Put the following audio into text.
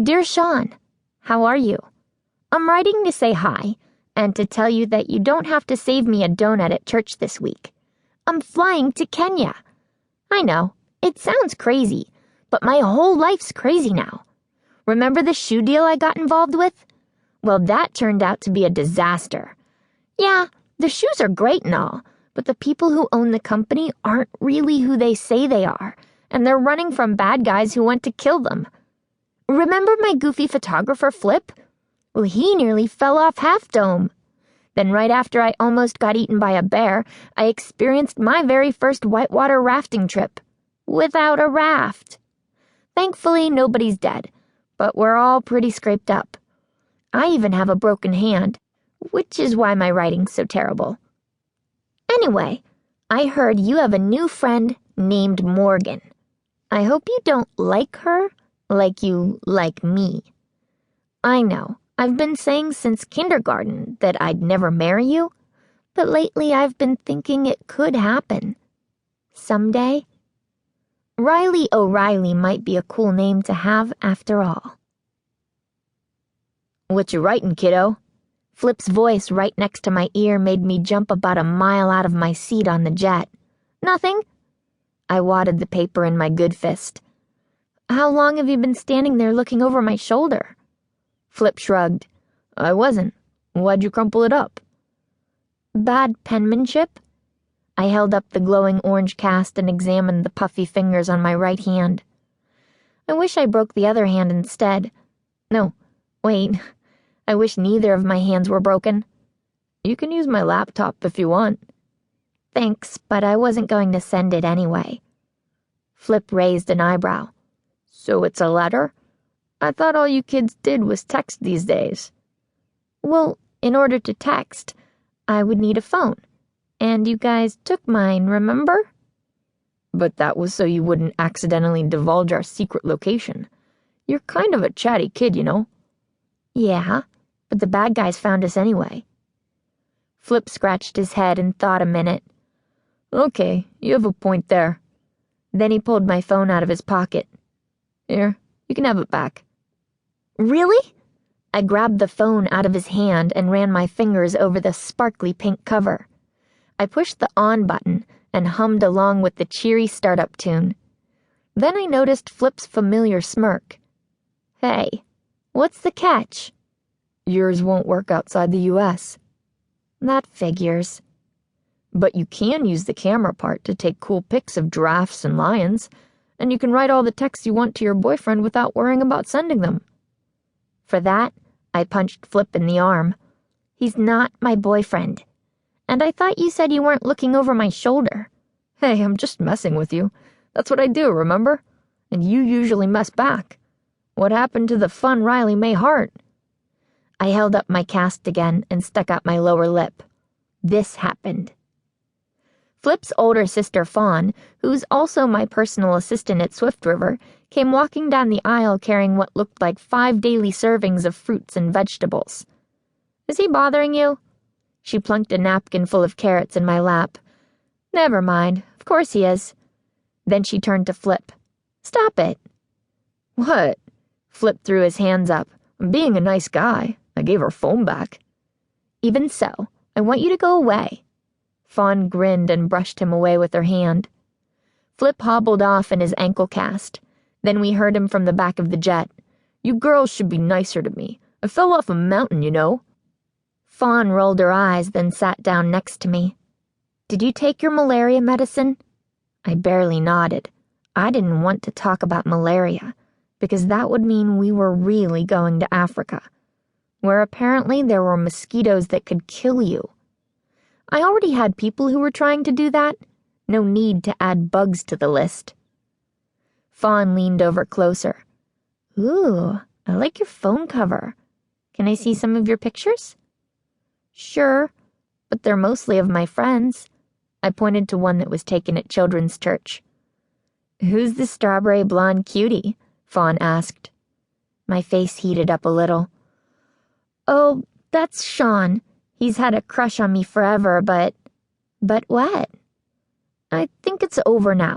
Dear Sean, how are you? I'm writing to say hi and to tell you that you don't have to save me a donut at church this week. I'm flying to Kenya. I know, it sounds crazy, but my whole life's crazy now. Remember the shoe deal I got involved with? Well, that turned out to be a disaster. Yeah, the shoes are great and all, but the people who own the company aren't really who they say they are, and they're running from bad guys who want to kill them. Remember my goofy photographer, Flip? Well, he nearly fell off Half Dome. Then right after I almost got eaten by a bear, I experienced my very first whitewater rafting trip. Without a raft. Thankfully, nobody's dead, but we're all pretty scraped up. I even have a broken hand, which is why my writing's so terrible. Anyway, I heard you have a new friend named Morgan. I hope you don't like her like you like me. I know, I've been saying since kindergarten that I'd never marry you, but lately I've been thinking it could happen. Someday. Riley O'Reilly might be a cool name to have after all. What you writing, kiddo? Flip's voice right next to my ear made me jump about a mile out of my seat on the jet. Nothing. I wadded the paper in my good fist. How long have you been standing there looking over my shoulder? Flip shrugged. I wasn't. Why'd you crumple it up? Bad penmanship? I held up the glowing orange cast and examined the puffy fingers on my right hand. I wish I broke the other hand instead. No, wait. I wish neither of my hands were broken. You can use my laptop if you want. Thanks, but I wasn't going to send it anyway. Flip raised an eyebrow. So it's a letter? I thought all you kids did was text these days. Well, in order to text, I would need a phone. And you guys took mine, remember? But that was so you wouldn't accidentally divulge our secret location. You're kind of a chatty kid, you know. Yeah, but the bad guys found us anyway. Flip scratched his head and thought a minute. Okay, you have a point there. Then he pulled my phone out of his pocket. Here, you can have it back. Really? I grabbed the phone out of his hand and ran my fingers over the sparkly pink cover. I pushed the on button and hummed along with the cheery startup tune. Then I noticed Flip's familiar smirk. Hey, what's the catch? Yours won't work outside the U.S. That figures. But you can use the camera part to take cool pics of giraffes and lions, and you can write all the texts you want to your boyfriend without worrying about sending them. For that, I punched Flip in the arm. He's not my boyfriend. And I thought you said you weren't looking over my shoulder. Hey, I'm just messing with you. That's what I do, remember? And you usually mess back. What happened to the fun Riley Mae heart? I held up my cast again and stuck out my lower lip. This happened. Flip's older sister, Fawn, who's also my personal assistant at Swiftriver, came walking down the aisle carrying what looked like 5 daily servings of fruits and vegetables. Is he bothering you? She plunked a napkin full of carrots in my lap. Never mind, of course he is. Then she turned to Flip. Stop it. What? Flip threw his hands up. I'm being a nice guy. I gave her phone back. Even so, I want you to go away. Fawn grinned and brushed him away with her hand. Flip hobbled off in his ankle cast. Then we heard him from the back of the jet. You girls should be nicer to me. I fell off a mountain, you know. Fawn rolled her eyes, then sat down next to me. Did you take your malaria medicine? I barely nodded. I didn't want to talk about malaria, because that would mean we were really going to Africa, where apparently there were mosquitoes that could kill you. I already had people who were trying to do that. No need to add bugs to the list. Fawn leaned over closer. Ooh, I like your phone cover. Can I see some of your pictures? Sure, but they're mostly of my friends. I pointed to one that was taken at children's church. Who's the strawberry blonde cutie? Fawn asked. My face heated up a little. Oh, that's Sean. He's had a crush on me forever, but what? I think it's over now.